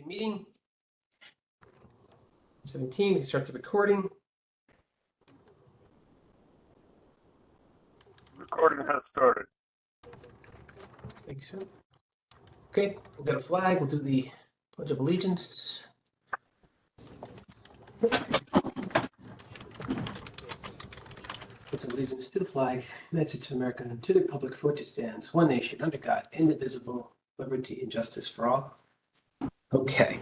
Meeting 17, we start the recording. Recording has started. Thank you, sir. Okay, we've got a flag. We'll do the Pledge of Allegiance. Pledge of allegiance to the flag, United States of America, and to the republic for which it stands, one nation, under God, indivisible, liberty and justice for all. Okay.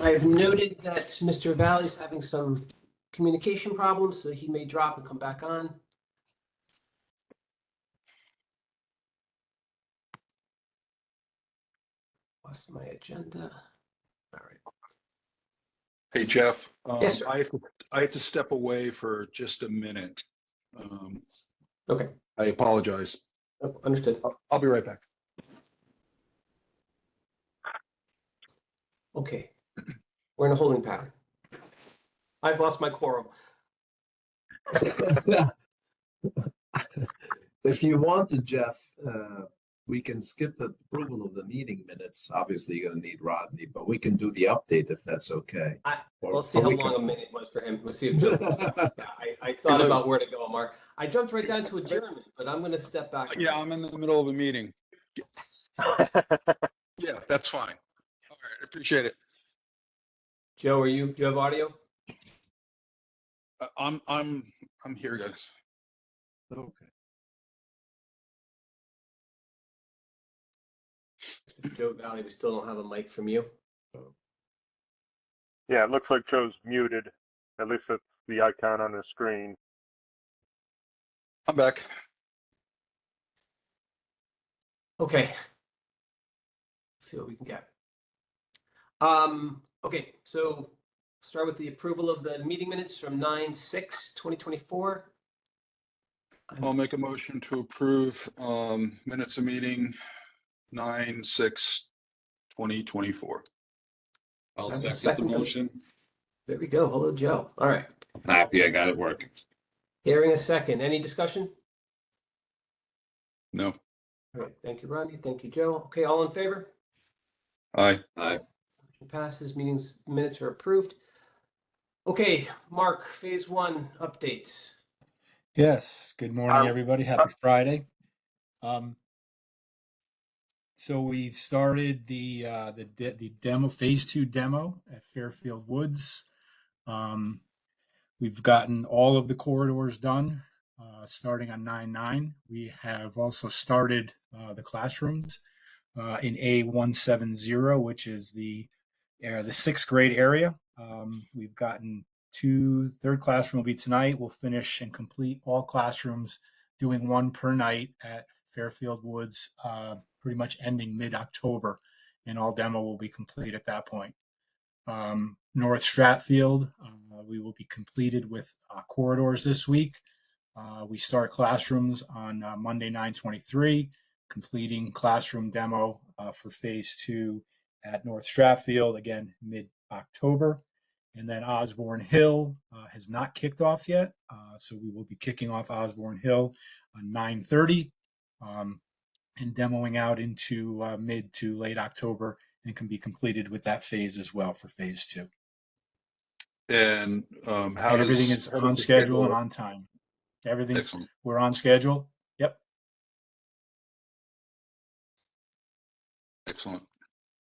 I've noted that Mr. Valley's having some communication problems, so he may drop and come back on. Lost my agenda. All right. Hey, Jeff. Yes, sir. I have to step away for just a minute. Okay. I apologize. Oh, understood. I'll be right back. Okay. We're in a holding pattern. I've lost my quorum. If you want to, Jeff, we can skip the approval of the meeting minutes. Obviously, you're gonna need Rodney, but we can do the update if that's okay. We'll see how long a minute was for him. We'll see if Joe. Yeah, I thought about where to go, Mark. I jumped right down to adjournment, but I'm going to step back. Yeah, I'm in the middle of a meeting. Yeah, that's fine. All right, appreciate it. Joe, do you have audio? I'm here, guys. Okay. Joe Valley, we still don't have a mic from you. Yeah, it looks like Joe's muted. At least that's the icon on the screen. I'm back. Okay. Let's see what we can get. Okay, so start with the approval of the meeting minutes from 9/6/2024. I'll make a motion to approve minutes of meeting 9/6/2024. I'll I have a second the motion. There we go. Hello, Joe. All right. I'm happy I got it working. Hearing a second. Any discussion? No. All right. Thank you, Rodney. Thank you, Joe. Okay, all in favor? Aye. Aye. Motion passes. Minutes are approved. Okay, Mark, phase one updates. Yes, good morning, everybody. Happy Friday. So we've started the demo, phase 2 demo at Fairfield Woods. We've gotten all of the corridors done, starting on 9/9. We have also started the classrooms in A170, which is the 6th grade area. We've gotten third classroom will be tonight. We'll finish and complete all classrooms, doing one per night at Fairfield Woods, pretty much ending mid-October, and all demo will be complete at that point. North Stratfield, we will be completed with corridors this week. We start classrooms on Monday, 9/23, completing classroom demo for phase 2 at North Stratfield, again, mid-October. And then Osborne Hill has not kicked off yet, so we will be kicking off Osborne Hill on 9/30 and demoing out into mid to late October, and can be completed with that phase as well for phase 2. And everything is on schedule and on time. We're on schedule. Yep. Excellent.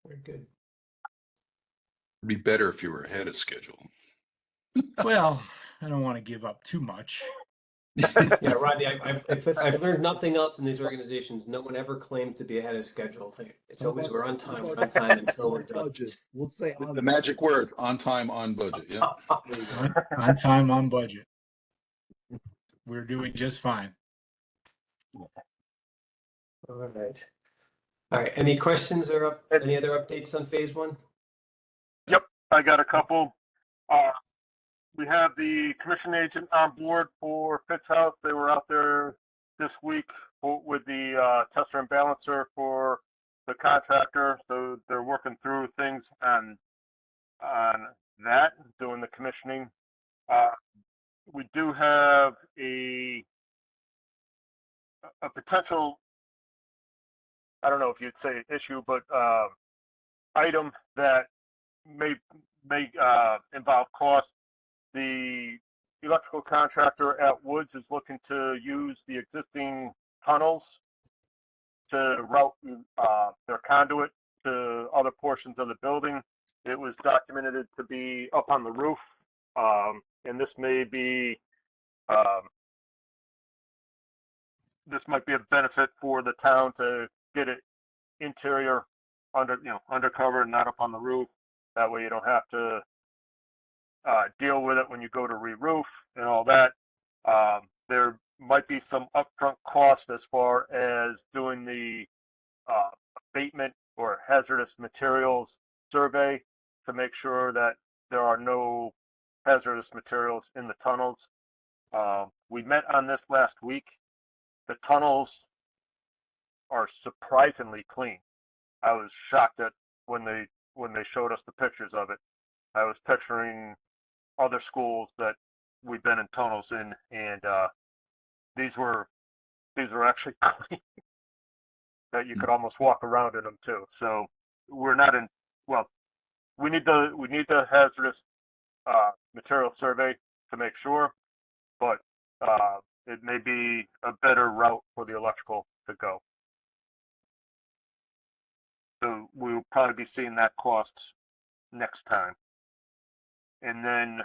Very good. It'd be better if you were ahead of schedule. Well, I don't want to give up too much. Yeah, Rodney, I've learned nothing else in these organizations. No one ever claimed to be ahead of schedule. It's always we're on time until we're done. We'll say The magic words: on time, on budget. Yeah. On time, on budget. We're doing just fine. All right. All right. Any questions or any other updates on phase 1? Yep, I got a couple. We have the commission agent on board for Fitz House. They were out there this week with the tester and balancer for the contractor. So they're working through things on that, doing the commissioning. We do have a potential, I don't know if you'd say issue, but item that may involve cost. The electrical contractor at Woods is looking to use the existing tunnels to route their conduit to other portions of the building. It was documented to be up on the roof, and this may be this might be a benefit for the town to get it interior undercover and not up on the roof. That way you don't have to deal with it when you go to re-roof and all that. There might be some upfront cost as far as doing the abatement or hazardous materials survey to make sure that there are no hazardous materials in the tunnels. We met on this last week. The tunnels are surprisingly clean. I was shocked at when they showed us the pictures of it. I was picturing other schools that we've been in tunnels in, and these were actually clean. That you could almost walk around in them too. So we're not in. Well, we need the hazardous material survey to make sure, but it may be a better route for the electrical to go. So we'll probably be seeing that cost next time. And then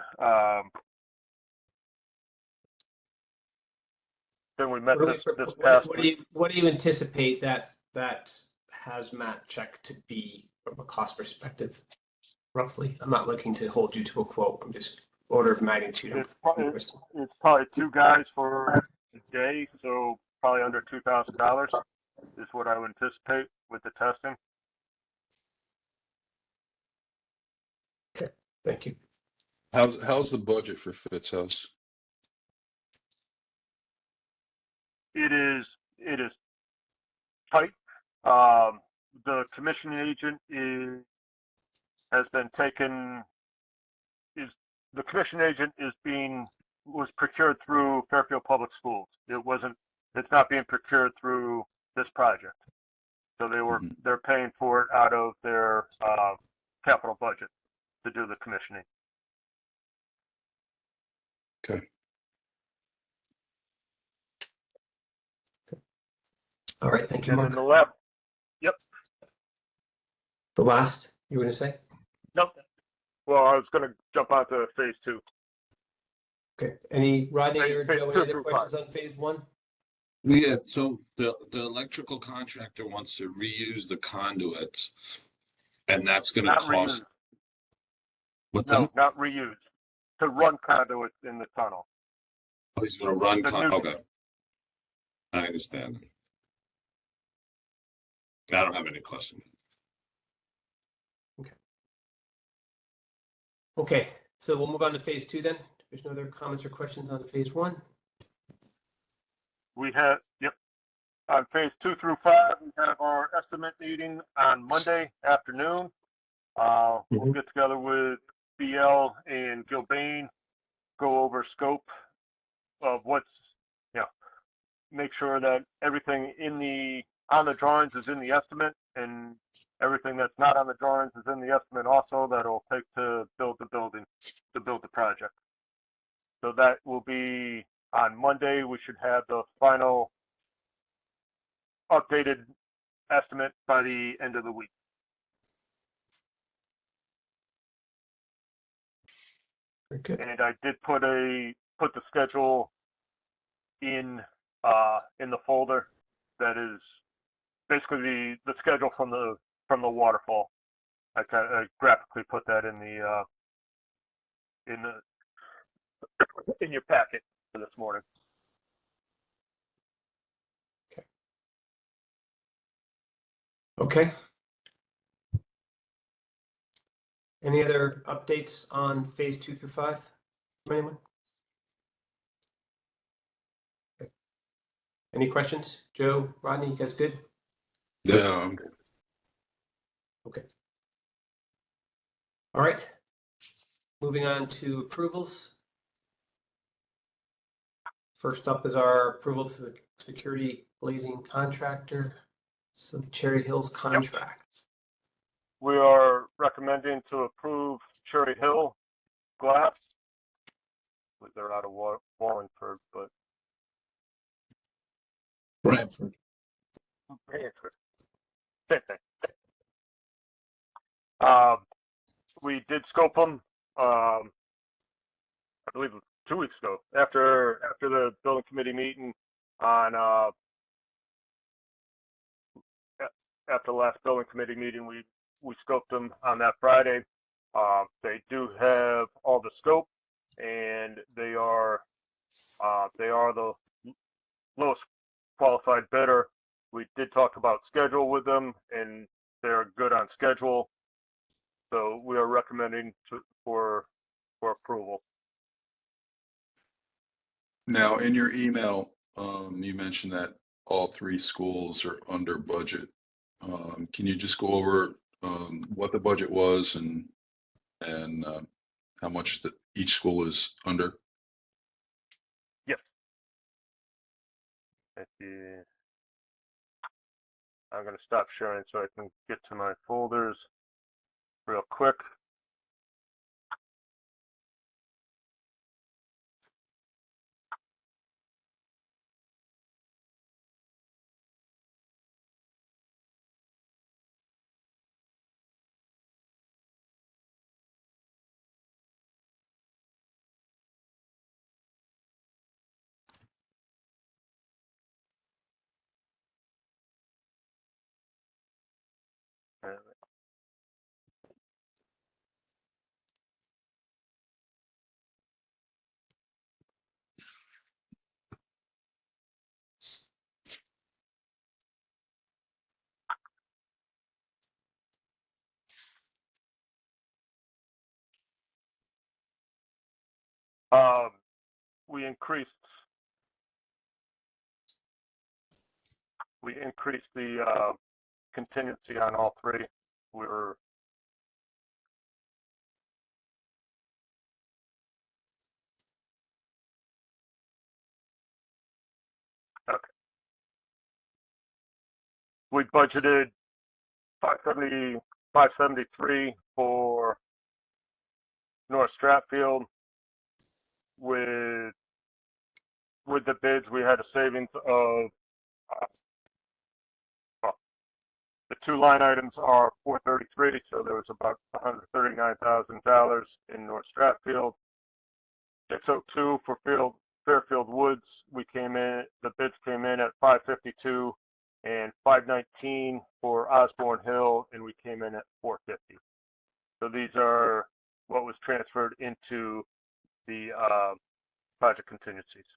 we met this past week. What do you anticipate that hazmat check to be from a cost perspective, roughly? I'm not looking to hold you to a quote. I'm just order of magnitude. It's probably 2 guys for a day, so probably under $2,000 is what I would anticipate with the testing. Okay, thank you. How's the budget for Fitz House? It is tight. The commissioning agent was procured through Fairfield Public Schools. It's not being procured through this project. So they're paying for it out of their capital budget to do the commissioning. Okay. All right, thank you, And Mark. then the lab. Yep. The last you were going to say? Nope. Well, I was going to jump on to phase 2. Okay. Any Rodney or Phase Joe, 2 any other through questions on phase 1? Yeah, so the electrical contractor wants to reuse the conduits, and that's going to Not cost. reused. What's No, that? not reused. To run conduit in the tunnel. Oh, he's going to run. The new- Okay, I understand. I don't have any question. Okay, so we'll move on to phase 2 then. There's no other comments or questions on phase 1. We have, on phase 2 through 5, we have our estimate meeting on Monday afternoon. We'll get together with BL and Gilbane, go over scope of make sure that everything on the drawings is in the estimate, and everything that's not on the drawings is in the estimate also that it'll take to build the building, to build the project. So that will be on Monday. We should have the final updated estimate by the end of the week. Very good. And I did put the schedule in the folder that is basically the schedule from the waterfall. I graphically put that in your packet for this morning. Okay. Any other updates on phase 2 through 5 from anyone? Okay. Any questions? Joe, Rodney, you guys good? Yeah, I'm good. Okay. All right. Moving on to approvals. First up is our approval to the security glazing contractor. So the Cherry Hills contract. we are recommending to approve Cherry Hill Glass. They're out of Wallingford, but Brantford. Brantford. Same thing. We did scope them, I believe 2 weeks ago, after the building committee meeting on, after the last building committee meeting, we scoped them on that Friday. They do have all the scope, and they are the lowest qualified bidder. We did talk about schedule with them, and they're good on schedule. So we are recommending for approval. Now, in your email, you mentioned that all 3 schools are under budget. Can you just go over what the budget was and how much each school is under? Yes. I'm going to stop sharing so I can get to my folders real quick. We increased the contingency on all 3. We were okay. We budgeted 573 for North Stratfield. With the bids, we had a savings of the 2 line items are 433, so there was about $139,000 in North Stratfield. 602 for Fairfield Woods, the bids came in at 552, and 519 for Osborne Hill, and we came in at 450. So these are what was transferred into the project contingencies.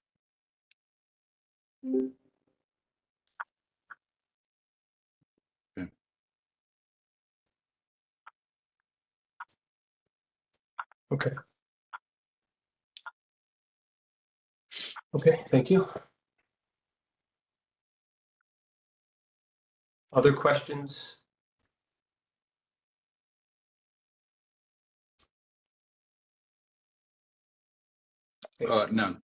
Okay. Okay, thank you. Other questions? Okay, None.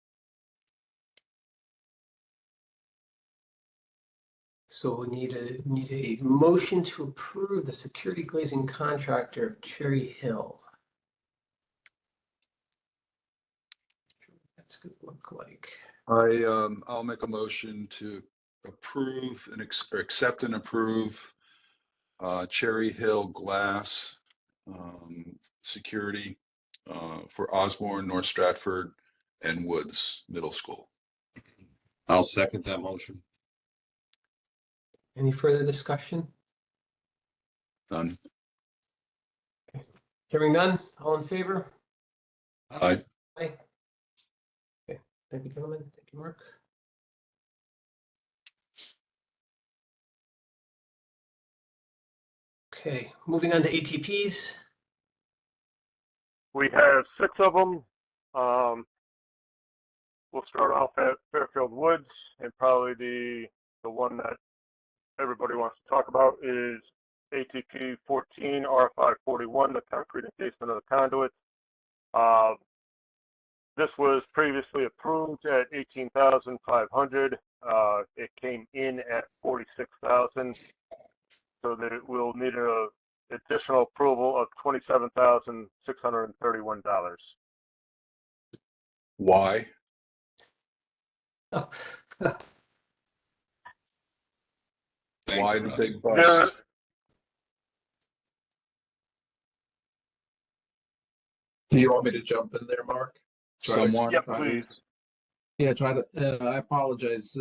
so we need a motion to approve the security glazing contractor, Cherry Hill. That's gonna look like. I'll make a motion to approve and accept and approve Cherry Hill Glass security for Osborne, North Stratford, and Woods Middle School. I'll second that motion. Any further discussion? None. Hearing none, all in favor? Aye. Aye. Okay, thank you, gentlemen. Thank you, Mark. Okay, moving on to ATPs. We have 6 of them. We'll start off at Fairfield Woods, and probably the one that everybody wants to talk about is ATP 14 R541, the concrete encasement of the conduit. This was previously approved at 18,500. It came in at 46,000, so that it will need a additional approval of $27,631. Why? Thanks, Why the Rod. big There, bust? Do you want me to jump in there, Mark? Try to Someone? yep, try to- please. Yeah, try to, I apologize.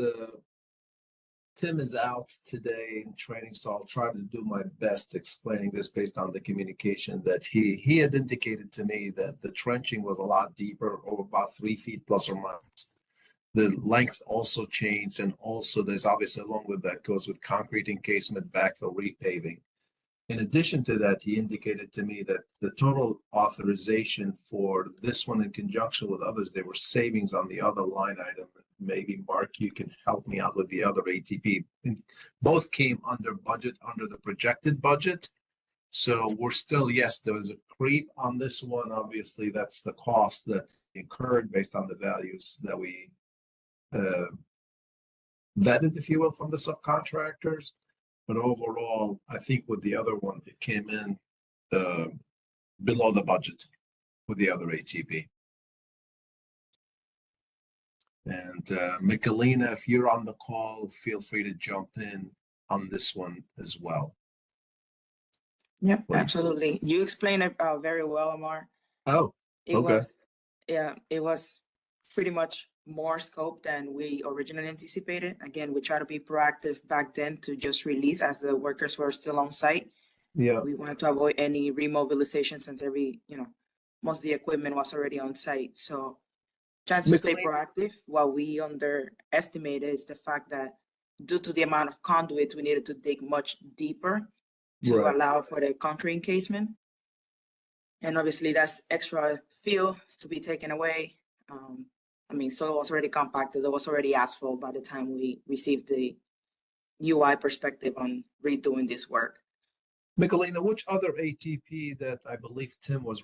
Tim is out today in training, so I'll try to do my best explaining this based on the communication that he had indicated to me that the trenching was a lot deeper, over about 3 feet plus or minus. The length also changed, and also there's obviously along with that goes with concrete encasement, backfill, repaving. In addition to that, he indicated to me that the total authorization for this one in conjunction with others, there were savings on the other line item. Maybe Mark, you can help me out with the other ATP. Both came under budget, under the projected budget. So we're still, yes, there was a creep on this one. Obviously, that's the cost that incurred based on the values that we vetted, if you will, from the subcontractors. But overall, I think with the other one, it came in below the budget with the other ATP. And Michelina, if you're on the call, feel free to jump in on this one as well. Yep, Please. absolutely. You explained it very well, Amar. Oh, It okay. was, yeah, it was pretty much more scope than we originally anticipated. Again, we try to be proactive back then to just release as the workers were still on site. Yeah, We wanted to avoid any remobilization since most of the equipment was already on site. So trying to stay Michelina- proactive. What we underestimated is the fact that due to the amount of conduits, we needed to dig much deeper to Right. allow for the concrete encasement. And obviously that's extra fuel to be taken away. So it was already compacted, it was already asphalt by the time we received the UI perspective on redoing this work. Michelina, which other ATP that I believe Tim was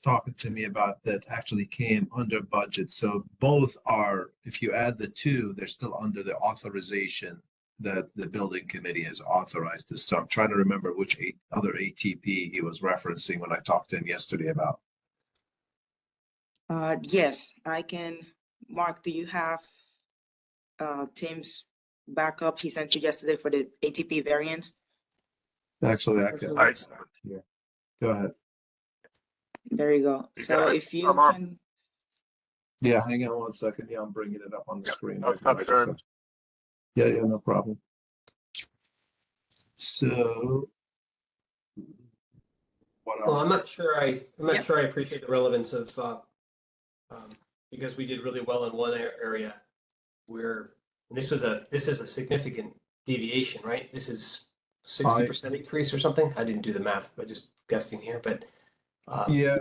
talking to me about that actually came under budget? So both are, if you add the two, they're still under the authorization that the building committee has authorized this. So I'm trying to remember which other ATP he was referencing when I talked to him yesterday about. Yes, I can. Mark, do you have Tim's backup he sent you yesterday for the ATP variants? Actually, I If can. it I- was- Yeah. Go ahead. There you go. You So got it, if you Amar? can, Yeah, hang on 1 second. Yeah, I'm bringing it up on the Yep, screen. I'll stop sharing. Yeah, no problem. So. What Well, else? I'm not sure I Yep. appreciate the relevance of, because we did really well in one area where, and this is a significant deviation, right? This is 60% increase or something? I didn't do the math, but just guessing here, but. Yeah,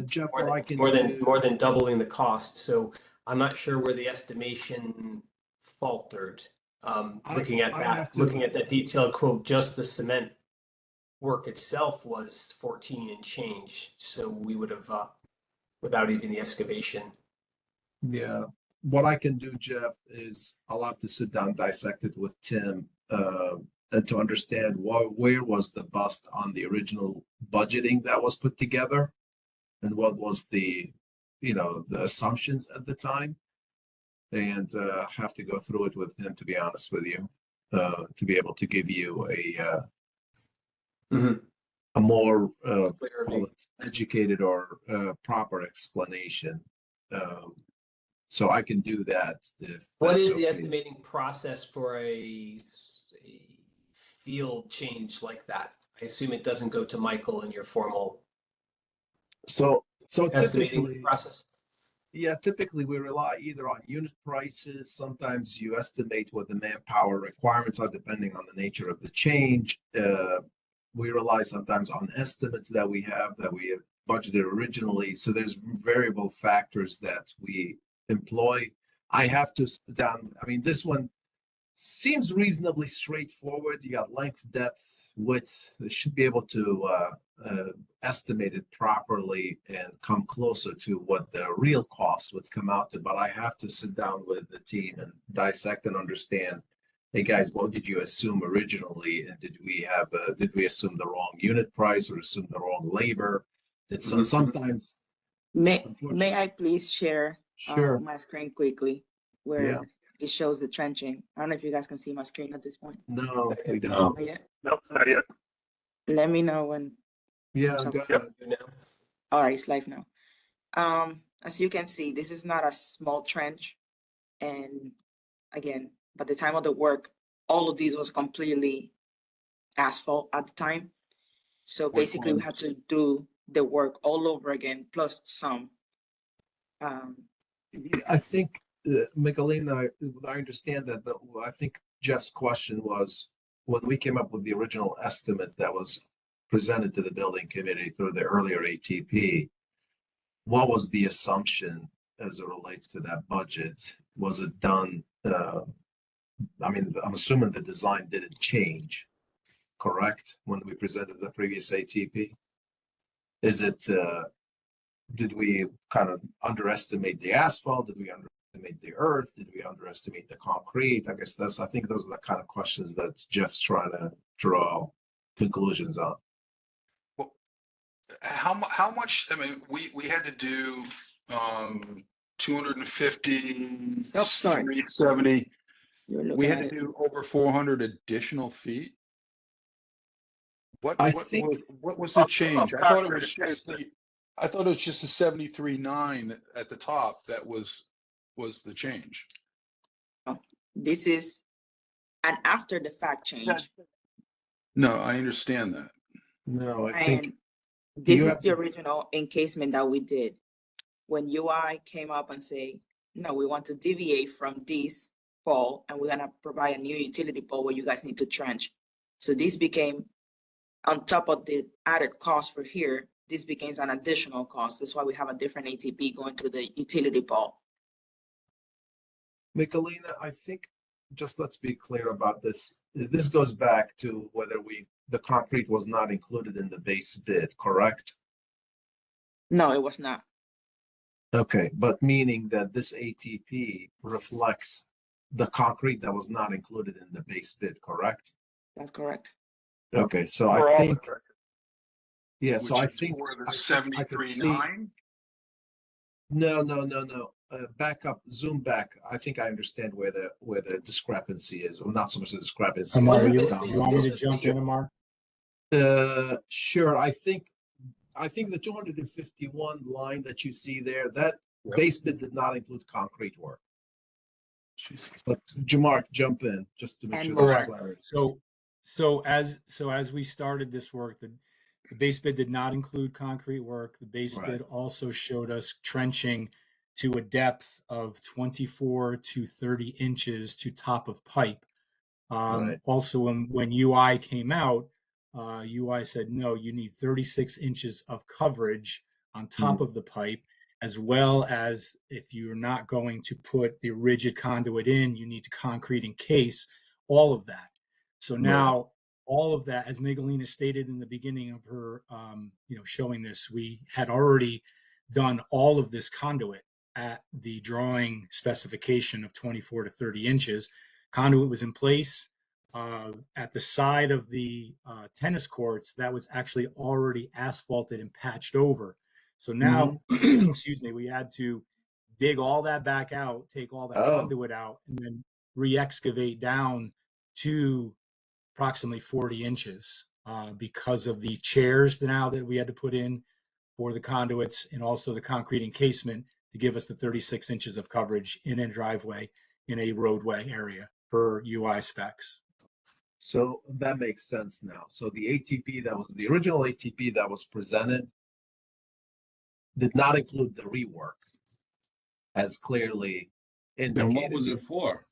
Jeff, what I can More do. than doubling the cost, so I'm not sure where the estimation faltered. Looking at I that, have to- looking at that detailed quote, just the cement work itself was 14 and change, so we would have, without even the excavation. Yeah, what I can do, Jeff, is I'll have to sit down, dissect it with Tim, and to understand where was the bust on the original budgeting that was put together, and what was the assumptions at the time, and have to go through it with him, to be honest with you, to be able to give you a more educated or proper explanation. So I can do that if What that's is the okay. estimating process for a field change like that? I assume it doesn't go to Michael in your formal So estimating typically, process. yeah, typically we rely either on unit prices. Sometimes you estimate what the manpower requirements are depending on the nature of the change. We rely sometimes on estimates that we have budgeted originally. So there's variable factors that we employ. I have to sit down. I mean, this one seems reasonably straightforward. You got length, depth, width. They should be able to estimate it properly and come closer to what the real cost would come out to. But I have to sit down with the team and dissect and understand hey guys, what did you assume originally? And did we assume the wrong unit price or assume the wrong labor? That sometimes, May I please share sure, my screen quickly where yeah, it shows the trenching? I don't know if you guys can see my screen at this point. no, we don't. No. Not yet. Nope, not yet. Let me know when. Yeah, So- go Yep. ahead. All right, it's live now. As you can see, this is not a small trench. And again, by the time of the work, all of these was completely asphalt at the time. So basically we had to do the work all over again, plus some. I think, Michelina, I understand that, but I think Jeff's question was, when we came up with the original estimate that was presented to the building committee through the earlier ATP, what was the assumption as it relates to that budget? Was it done, I mean, I'm assuming the design didn't change, correct, when we presented the previous ATP? Is it, did we kind of underestimate the asphalt? Did we underestimate the earth? Did we underestimate the concrete? I think those are the kind of questions that Jeff's trying to draw conclusions on. Well, how much, I mean, we had to do 250, Oh, sorry. 370. You're We looking had at to it. do over 400 additional feet. I think- What was the change? I thought it was concrete just I thought it was just the 73.9 at the top that was the change. This is an after the fact change. No, I understand that. No, I think, And this you is have the to- original encasement that we did. When UI came up and say, no, we want to deviate from this pole and we're gonna provide a new utility pole where you guys need to trench. So this became, on top of the added cost for here, this becomes an additional cost. That's why we have a different ATP going to the utility pole. Michelina, I think, just let's be clear about this. This goes back to whether the concrete was not included in the base bid, correct? No, it was not. Okay, but meaning that this ATP reflects the concrete that was not included in the base bid, correct? That's correct. Okay, so For I all think, the trenches. yeah, so I Which is think. for the I could see- 73.9. No. Back up, zoom back. I think I understand where the discrepancy is, or not so much the discrepancy. Amar, Wasn't you this the- want me this to was jump the- in, Amar? Sure. I think the 251 line that you see there, that base bid did not include concrete work. But Jamar, jump in just to make And sure. more. there's Correct. clarity. So as we started this work, the base bid did not include concrete work. The base Right. bid also showed us trenching to a depth of 24 to 30 inches to top of pipe. Right. Also, when UI came out, UI said, no, you need 36 inches of coverage on top of the pipe, as well as if you're not going to put the rigid conduit in, you need to concrete encase all of that. So now all of that, as Miguelina stated in the beginning of her, showing this, we had already done all of this conduit at the drawing specification of 24 to 30 inches. Conduit was in place. At the side of the tennis courts, that was actually already asphalted and patched over. So now, excuse me, we had to dig all that back out, take all that conduit out, and then re-excavate down to approximately 40 inches because of the chairs now that we had to put in for the conduits and also the concrete encasement to give us the 36 inches of coverage in a driveway in a roadway area per UI specs. So that makes sense now. So the ATP that was the original ATP that was presented did not include the rework as clearly indicated. And what was it for?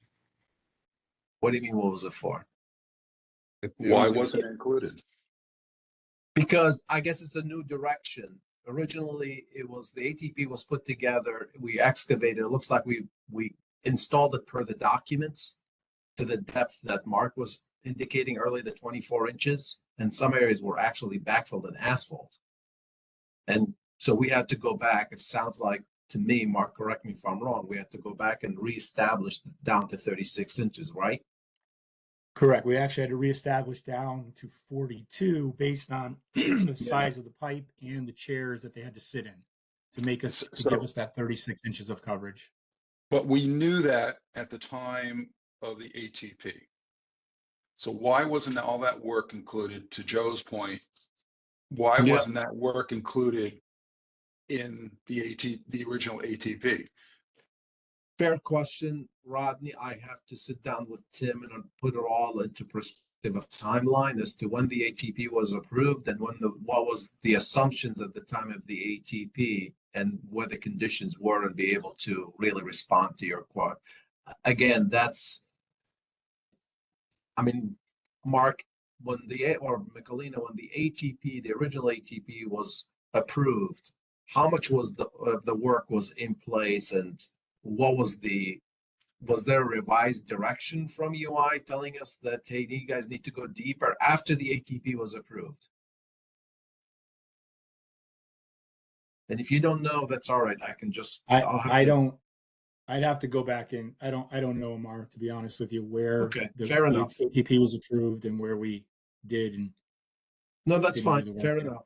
What do you mean, what was it for? Why wasn't it included? Because I guess it's a new direction. Originally, it was the ATP was put together. We excavated. It looks like we installed it per the documents to the depth that Mark was indicating earlier, the 24 inches. And some areas were actually backfilled in asphalt. And so we had to go back. It sounds like to me, Mark, correct me if I'm wrong. We had to go back and reestablish down to 36 inches, right? Correct. We actually had to reestablish down to 42 based on the size of the pipe and the chairs that they had to sit in to make us, to give So, us that 36 inches of coverage. but we knew that at the time of the ATP. So why wasn't all that work included, to Joe's point? Why Yeah. wasn't that work included in the original ATP? Fair question, Rodney. I have to sit down with Tim and put it all into perspective of timeline as to when the ATP was approved and what was the assumptions at the time of the ATP and what the conditions were and be able to really respond to your quote. Again, Mark, or Michelina, when the ATP, the original ATP was approved, how much was the work was in place, and what was there a revised direction from UI telling us that, hey, you guys need to go deeper after the ATP was approved? And if you don't know, that's all right. I'd have to go back in. I don't know, Amar, to be honest with you, where Okay, the fair enough. ATP was approved and where we did. And No, that's didn't do the fine. work Fair there. enough.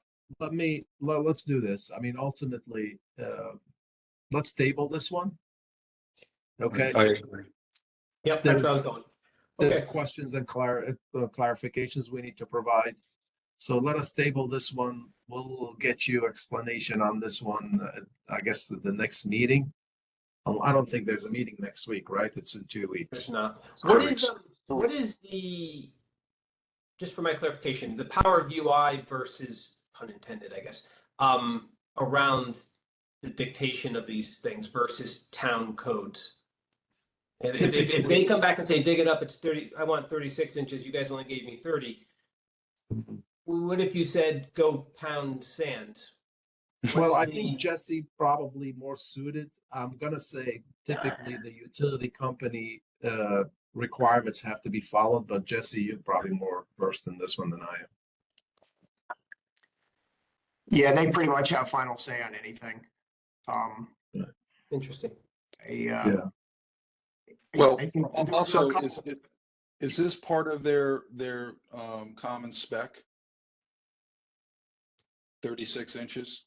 Let's do this. I mean, ultimately, let's table this one. Okay. I agree. Yep, that's where I was going. There's Okay, questions and clarifications we need to provide. So let us table this one. We'll get you explanation on this one, I guess, at the next meeting. I don't think there's a meeting next week, right? It's in 2 weeks. there's not. Correct. What is the, just for my clarification, the power of UI versus, pun intended, I guess, around the dictation of these things versus town codes? And if they come back and say, dig it up, it's 30, I want 36 inches, you guys only gave me 30. What if you said, go pound sand? Well, I the- think Jesse probably more suited. I'm gonna say typically the utility company requirements have to be followed, but Jesse, you're probably more versed in this one than I am. Yeah, they pretty much have final say on anything. Interesting. Well, I think there were a also, couple- is this part of their common spec? 36 inches?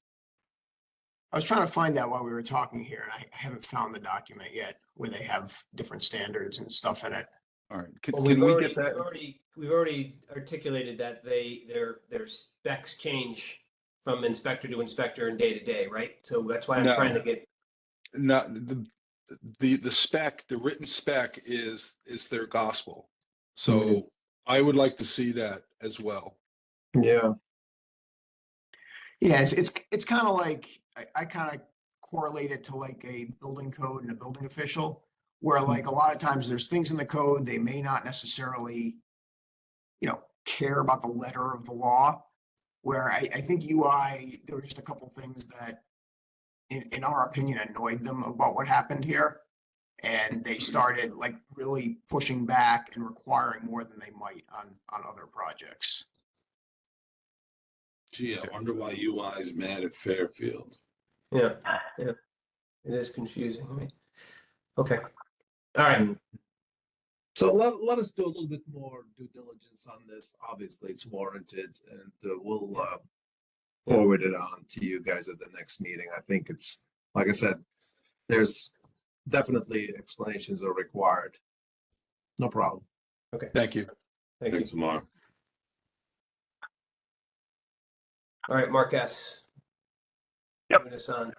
I was trying to find that while we were talking here, and I haven't found the document yet where they have different standards and stuff in it. All right, Well, can we get that? We've already articulated that their specs change from inspector to inspector and day to day, right? So that's why I'm No. trying to get. Not the spec, the written spec is their gospel. So I would like to see that as well. Yeah. Yeah, it's kind of like, I kind of correlate it to like a building code and a building official, where like a lot of times there's things in the code, they may not necessarily, care about the letter of the law, where I think UI, there were just a couple things that in our opinion annoyed them about what happened here. And they started like really pushing back and requiring more than they might on other projects. Gee, I wonder why UI is mad at Fairfield. Yeah, it is confusing. Right? Okay, all right. So let us do a little bit more due diligence on this. Obviously, it's warranted, and we'll forward it on to you guys at the next meeting. I think it's, like I said, there's definitely explanations are required. No problem. Okay, Thank you. thank you. Thanks, Mark. All right, Mark S. Yep. Moving us on.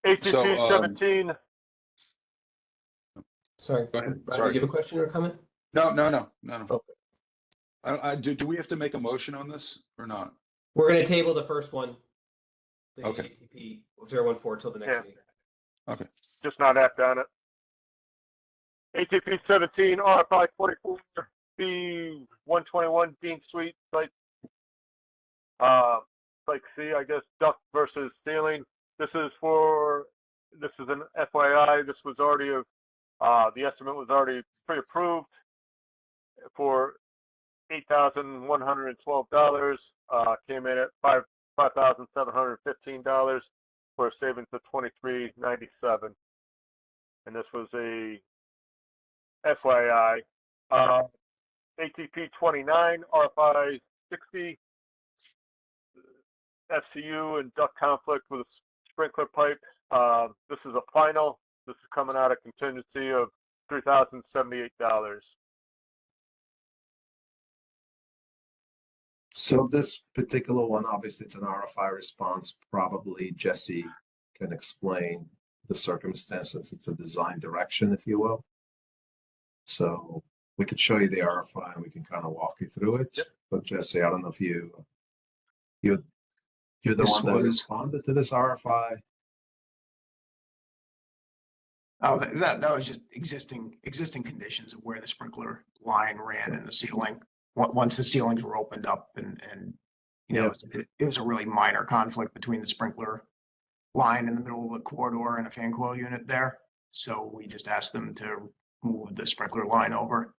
ACP 17. Sorry, Go ahead. Roger, Sorry. you have a question or a comment? No. Okay. Do we have to make a motion on this or not? We're going to table the first one, the Okay. ATP 014 till the next Yeah. meeting. Okay. Just not act on it. ATP 17, RFI 44, B 121 Dean Suite, like C, I guess, duct versus ceiling. This is an FYI. This was already the estimate was already pre-approved for $8,112. Came in at $5,715 for a savings of $23.97. And this was a FYI. ATP 29, RFI 60, FCU and duct conflict with a sprinkler pipe. This is a final. This is coming out of contingency of $3,078. So this particular one, obviously it's an RFI response. Probably Jesse can explain the circumstances. It's a design direction, if you will. So we could show you the RFI and we can kind of walk you through it. Yep. But Jesse, I don't know if you're the This one that was- responded to this RFI. Oh, that was just existing conditions of where the sprinkler line ran in the ceiling. Once the ceilings were opened up and you know, it was a really minor conflict between the sprinkler line in the middle of the corridor and a fan coil unit there. So we just asked them to move the sprinkler line over.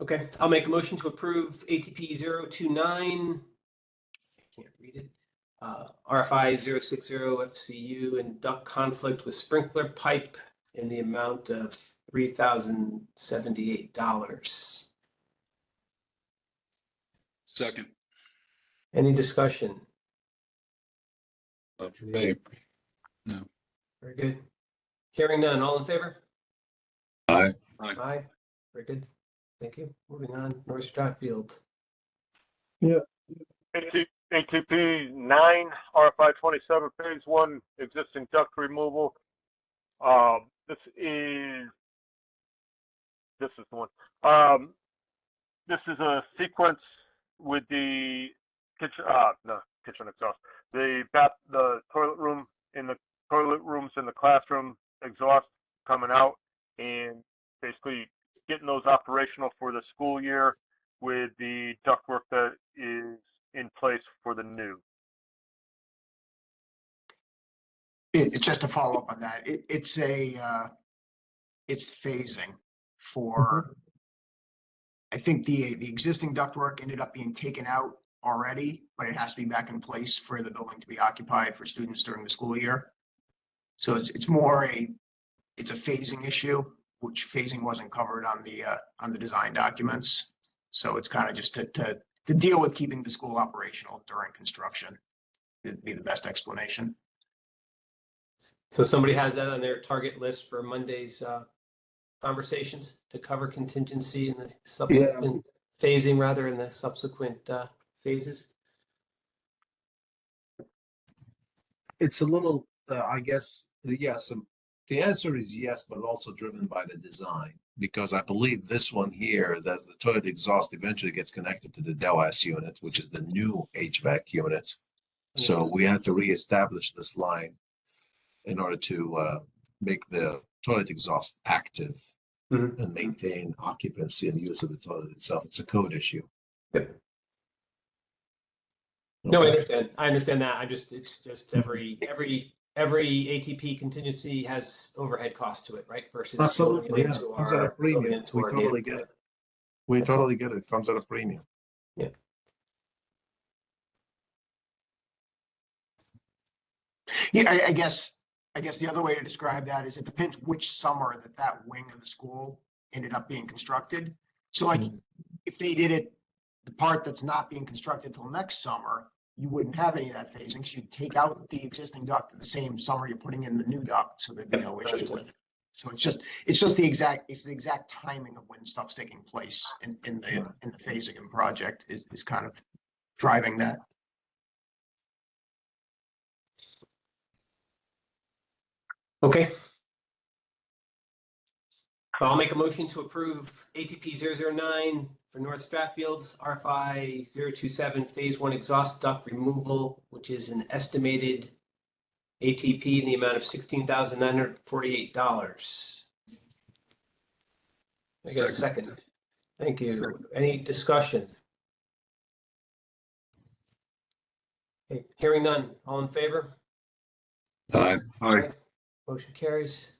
Okay, I'll make a motion to approve ATP 029. I can't read it. RFI 060 FCU and duct conflict with sprinkler pipe in the amount of $3,078. Second. Any discussion? Not for me. Very good. Hearing none, all in favor? Aye. Aye. Very good. Thank you. Moving on, North Stratfield. ATP 9, RFI 27, phase 1, existing duct removal. This is the one. This is a sequence with the kitchen, kitchen exhaust. The toilet room in the toilet rooms in the classroom exhaust coming out, and basically getting those operational for the school year with the ductwork that is in place for the new. It's just a follow up on that. It's phasing for. I think the existing ductwork ended up being taken out already, but it has to be back in place for the building to be occupied for students during the school year. So it's more a phasing issue, which phasing wasn't covered on the design documents. So it's kind of just to deal with keeping the school operational during construction. It'd be the best explanation. So somebody has that on their target list for Monday's conversations to cover contingency in the subsequent phasing, rather in the subsequent phases. It's a little, I guess, yes. The answer is yes, but also driven by the design, because I believe this one here, that's the toilet exhaust, eventually gets connected to the DOAS unit, which is the new HVAC unit. So we had to reestablish this line in order to make the toilet exhaust active and maintain occupancy and use of the toilet itself. It's a code issue. Yep. No, I understand. I understand that. It's just every ATP contingency has overhead cost to it, right? Versus Absolutely, going yeah. into Comes at a our premium. going into We our totally native get it. plan. We That's totally get it. It comes at a premium. Yeah. Yeah, I guess the other way to describe that is it depends which summer that wing of the school ended up being constructed. So like if they did it, the part that's not being constructed till next summer, you wouldn't have any of that phasing. So you'd take out the existing duct at the same summer you're putting in the new duct, so there'd be no issue with it. So it's just the exact timing of when stuff's taking place in the phasing and project is kind of driving that. Okay. I'll make a motion to approve ATP 009 for North Stratfield, RFI 027 phase 1 exhaust duct removal, which is an estimated ATP in the amount of $16,948. I got a second. Thank you. Any discussion? Okay, hearing none. All in favor? Aye. Aye. Motion carries.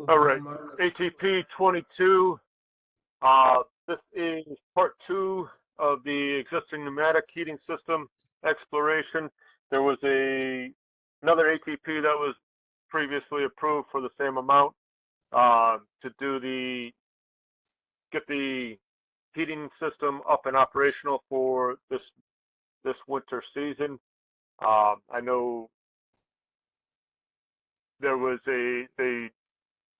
All right. ATP 22, This is part two of the existing pneumatic heating system exploration. There was another ATP that was previously approved for the same amount to get the heating system up and operational for this winter season. I know there was the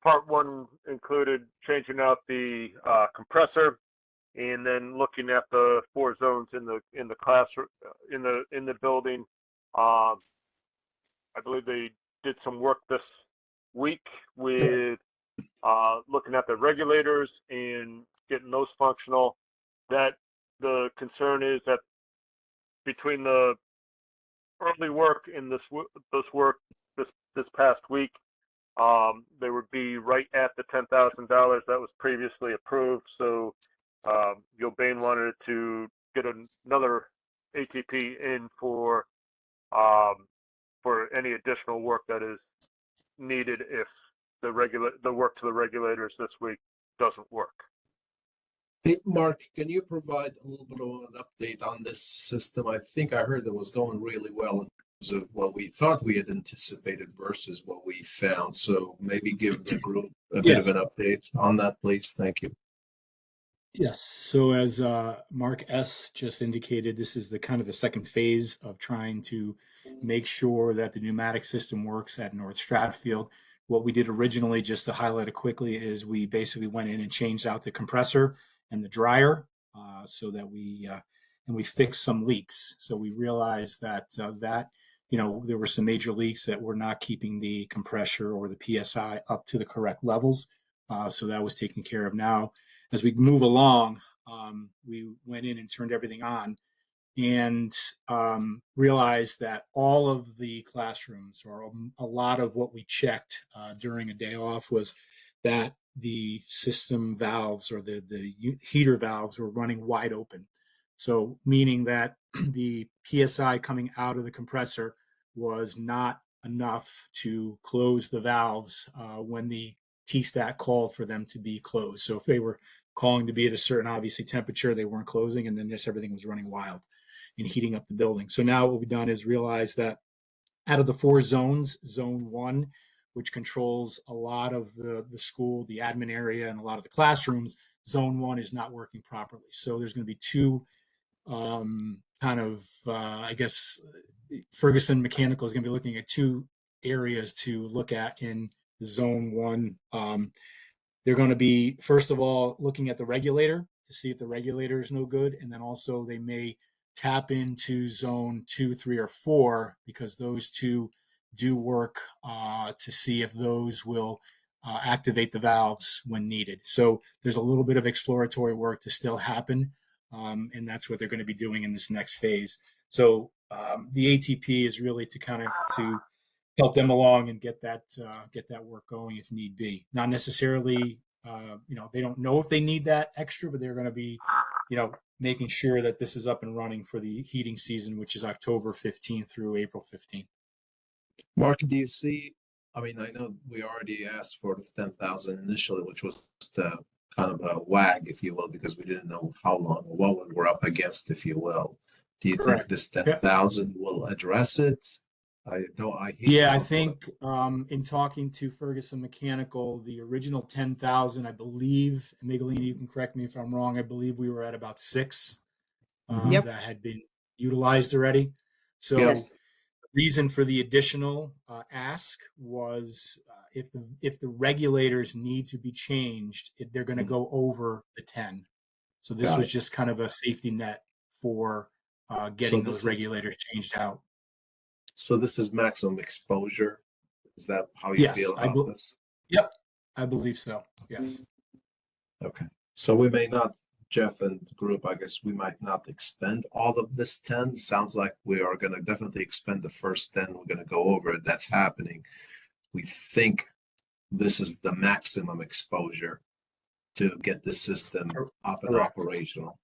part one included changing out the compressor and then looking at the four zones in the classroom in the building. I believe they did some work this week with looking at the regulators and getting those functional. That the concern is that between the early work and this work this past week, they would be right at the $10,000 that was previously approved. So Gilbane wanted to get another ATP in for any additional work that is needed if the work to the regulators this week doesn't work. Hey, Mark, can you provide a little bit of an update on this system? I think I heard it was going really well in terms of what we thought we had anticipated versus what we found. So maybe give the group a bit of an update on that, please. Thank you. Yes. So as Mark S. just indicated, this is the kind of the second phase of trying to make sure that the pneumatic system works at North Stratfield. What we did originally, just to highlight it quickly, is we basically went in and changed out the compressor and the dryer so that we fixed some leaks. So we realized that there were some major leaks that were not keeping the compressor or the PSI up to the correct levels. So that was taken care of. Now, as we move along, we went in and turned everything on and realized that all of the classrooms, or a lot of what we checked during a day off, was that the system valves or the heater valves were running wide open. So meaning that the PSI coming out of the compressor was not enough to close the valves when the T-stat called for them to be closed. So if they were calling to be at a certain, obviously, temperature, they weren't closing, and then just everything was running wild and heating up the building. So now what we've done is realize that out of the four zones, zone one, which controls a lot of the school, the admin area, and a lot of the classrooms, zone one is not working properly. So there's going to be two I guess Ferguson Mechanical is going to be looking at two areas to look at in zone one. They're going to be, first of all, looking at the regulator to see if the regulator is no good. And then also they may tap into zone 2, 3, or 4, because those two do work to see if those will activate the valves when needed. So there's a little bit of exploratory work to still happen. And that's what they're going to be doing in this next phase. So the ATP is really to help them along and get that work going if need be. Not necessarily, they don't know if they need that extra, but they're going to be, making sure that this is up and running for the heating season, which is October 15th through April 15th. Mark, do you see? I mean, I know we already asked for the 10,000 initially, which was kind of a wag, if you will, because we didn't know how long or what we're up against, if you will. Do you think this 10,000 will address it? I think in talking to Ferguson Mechanical, the original 10,000, I believe, Miguelina, you can correct me if I'm wrong, I believe we were at about 6 that had been utilized already. So Yes. the reason for the additional ask was if the regulators need to be changed, they're going to go over the 10. So this was just kind of a safety net for getting those regulators changed out. So this is maximum exposure. Is that how you feel about this? Yep, I believe so. Yes. Okay. So we may not, Jeff and group, I guess we might not expend all of this 10. Sounds like we are going to definitely expend the first 10. We're going to go over it. That's happening. We think this is the maximum exposure to get the system up and operational.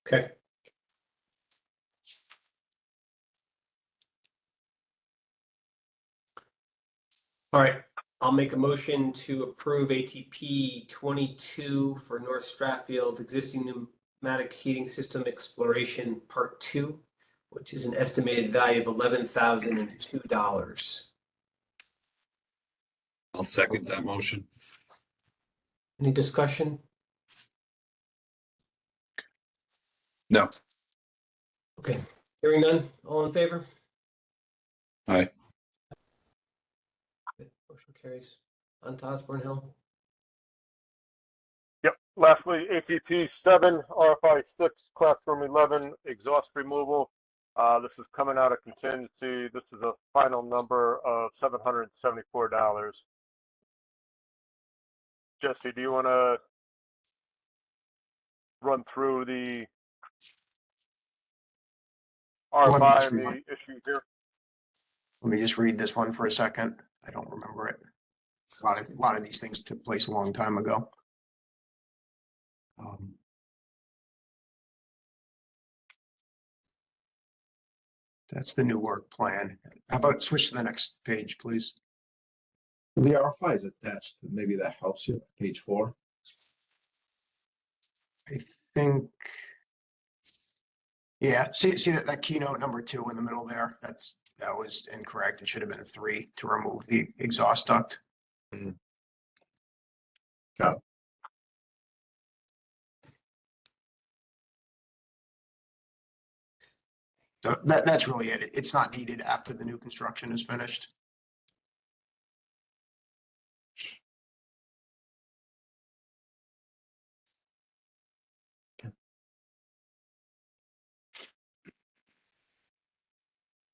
Okay. All right, I'll make a motion to approve ATP 22 for North Stratfield existing pneumatic heating system exploration part 2, which is an estimated value of $11,002. I'll second that motion. Any discussion? No. Okay, hearing none, all in favor? Aye. Okay, motion carries. On to Osborne Hill. Yep. Lastly, ATP 7, RFI 6, classroom 11, exhaust removal. This is coming out of contingency. This is a final number of $774. Jesse, do you want to run through the RFI and the issue here? Let me just read this one for a second. I don't remember it. A lot of these things took place a long time ago. That's the new work plan. How about switch to the next page, please? The RFI is attached. Maybe that helps you. Page 4. I think. Yeah, see that keynote number 2 in the middle there? That was incorrect. It should have been 3 to remove the exhaust duct. Got it. So that's really it. It's not needed after the new construction is finished.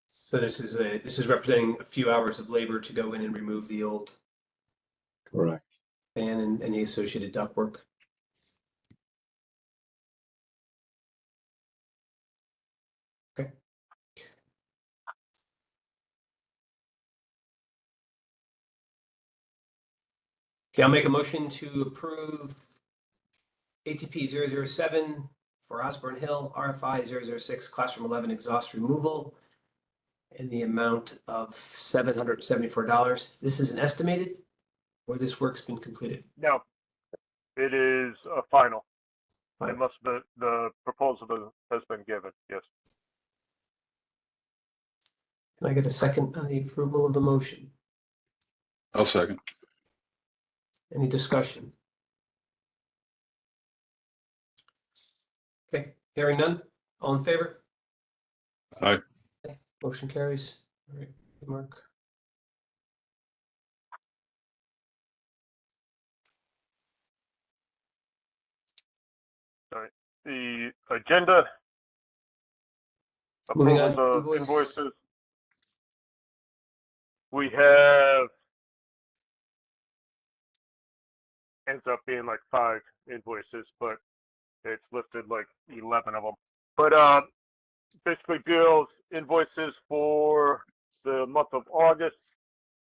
So this is representing a few hours of labor to go in and remove the old Correct. fan and any associated ductwork. Okay. Okay, I'll make a motion to approve ATP 007 for Osborne Hill, RFI 006 classroom 11 exhaust removal in the amount of $774. This is an estimated, or this work's been completed? No, it is a final. Fine. It must be, the proposal has been given, yes. Can I get a second on the approval of the motion? I'll second. Any discussion? Okay, hearing none. All in favor? Aye. Motion carries. All right, Mark. The agenda. Moving on, Approvals of invoice. invoices. We have, ends up being like 5 invoices, but it's listed like 11 of them. But basically bills, invoices for the month of August,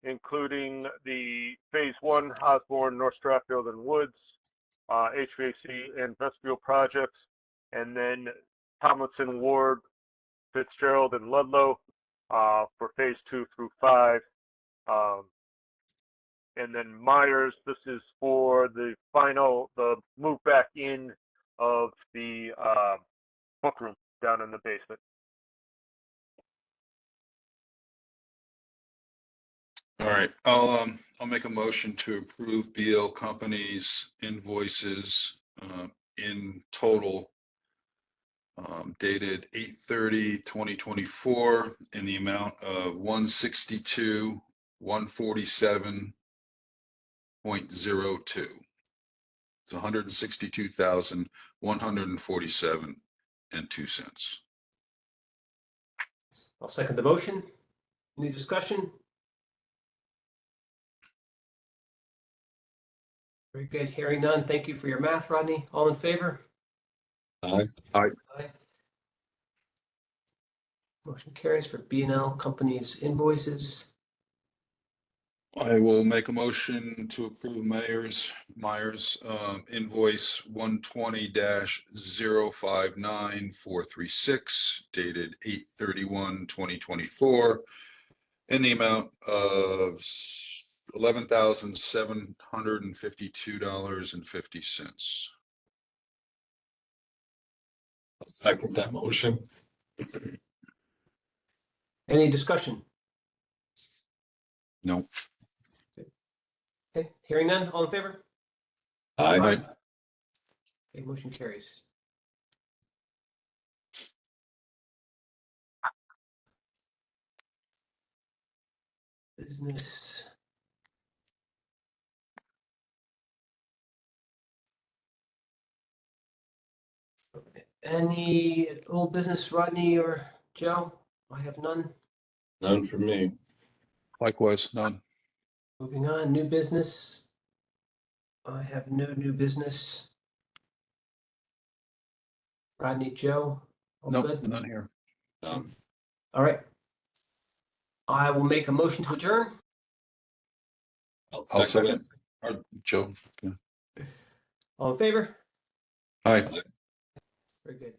including the Phase 1 Osborne, North Stratfield and Woods, HVAC and vestibule projects, and then Tomlinson, Ward, Fitzgerald and Ludlow for Phase 2 through 5. And then Myers, this is for the move back in of the book room down in the basement. All right, I'll make a motion to approve BL Company's invoices in total dated 8/30/2024 in the amount of $162,147.02. It's $162,147.02. I'll second the motion. Any discussion? Very good. Hearing none. Thank you for your math, Rodney. All in favor? Aye. Aye. Motion carries for B&L Company's invoices. I will make a motion to approve Myers invoice 120-059436 dated 8/31/2024 in the amount of $11,752.50. I'll second that motion. Any discussion? No. Okay, hearing none, all in favor? Aye. Aye. Okay, motion carries. Business. Any old business, Rodney or Joe? I have none. None for me. Likewise, none. Moving on, new business. I have no new business. Rodney, Joe, all Nope, good? none here. None. All right. I will make a motion to adjourn. I'll I'll second it. Joe. Yeah. All in favor? Aye. Very good.